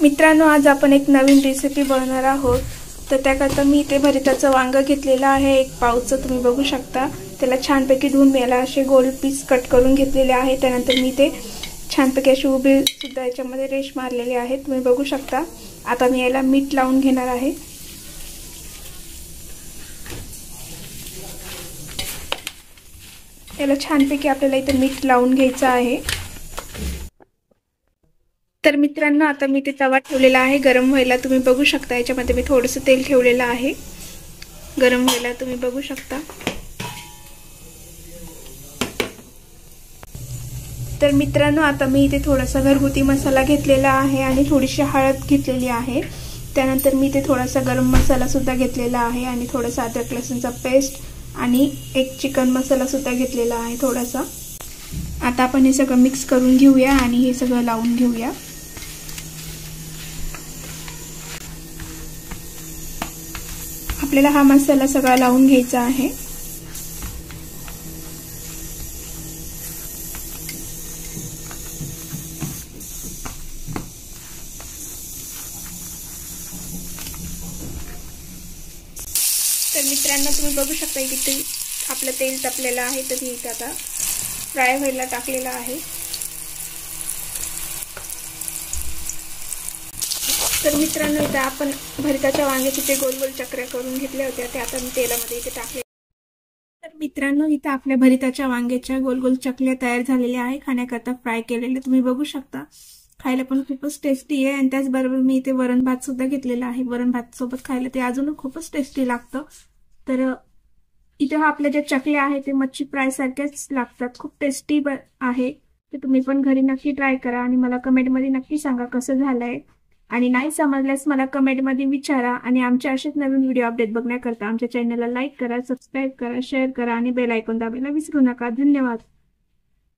मित्रांनो, आज आपण एक नवीन रेसिपी बनवणार आहोत। तर त्याकरता मी इथे भरिताचं वांग घेतलेलं आहे, एक पावचं तुम्ही बघू शकता। त्याला छानपैकी धुवून याला असे गोल पीस कट करून घेतलेले आहे। त्यानंतर मी ते छानपैकी अशी उभी सुद्धा याच्यामध्ये रेष मारलेली आहे, तुम्ही बघू शकता। आता मी याला मीठ लावून घेणार आहे। याला छानपैकी आपल्याला इथे मीठ लावून घ्यायचं आहे। तर मित्रांनो, आता मी ते तवा ठेवलेला आहे गरम व्हायला, तुम्ही बघू शकता। याच्यामध्ये मी थोडंसं तेल ठेवलेलं आहे गरम व्हायला, तुम्ही बघू शकता। तर मित्रांनो, आता मी इथे थोडासा घरगुती मसाला घेतलेला आहे आणि थोडीशी हळद घेतलेली आहे। त्यानंतर मी इथे थोडासा गरम मसाला सुद्धा घेतलेला आहे आणि थोडासा अद्रक लसूणचा पेस्ट आणि एक चिकन मसाला सुद्धा घेतलेला आहे थोडासा। आता आपण हे सगळं मिक्स करून घेऊया आणि हे सगळं लावून घेऊया। आपल्याला हा मसाला सगळा लावून घ्यायचा आहे। तर मित्रांनो, तुम्ही बघू शकता की आपलं तेल तापलेलं आहे, तर मी इथे आता फ्राय व्हायला टाकलेलं आहे। तर मित्रांनो, इथे आपण भरिताच्या वांग्याचे जे गोल गोल चक्र्या करून घेतल्या होत्या ते आता मी तेलामध्ये इथे टाकले। तर मित्रांनो, इथे आपल्या भरिताच्या वांग्याच्या गोल गोल चकल्या तयार झालेल्या आहे, खाण्याकरता फ्राय केलेले, तुम्ही बघू शकता। खायला पण खूपच टेस्टी आहे आणि त्याचबरोबर मी इथे वरण भात सुद्धा घेतलेला आहे। वरण भात सोबत खायला ते अजून खूपच टेस्टी लागतं। तर इथे हा आपल्या ज्या चकल्या आहेत ते मच्छी फ्राय सारख्याच लागतात, खूप टेस्टी आहे। तर तुम्ही पण घरी नक्की ट्राय करा आणि मला कमेंटमध्ये नक्की सांगा कसं झालंय। आणि नाही समजल्यास मला कमेंटमध्ये विचारा आणि आमचे असेच नवीन व्हिडिओ अपडेट बघण्याकरता आमच्या चॅनलला लाईक करा, सबस्क्राईब करा, शेअर करा आणि बेल आयकॉन दाबायला विसरू नका। धन्यवाद।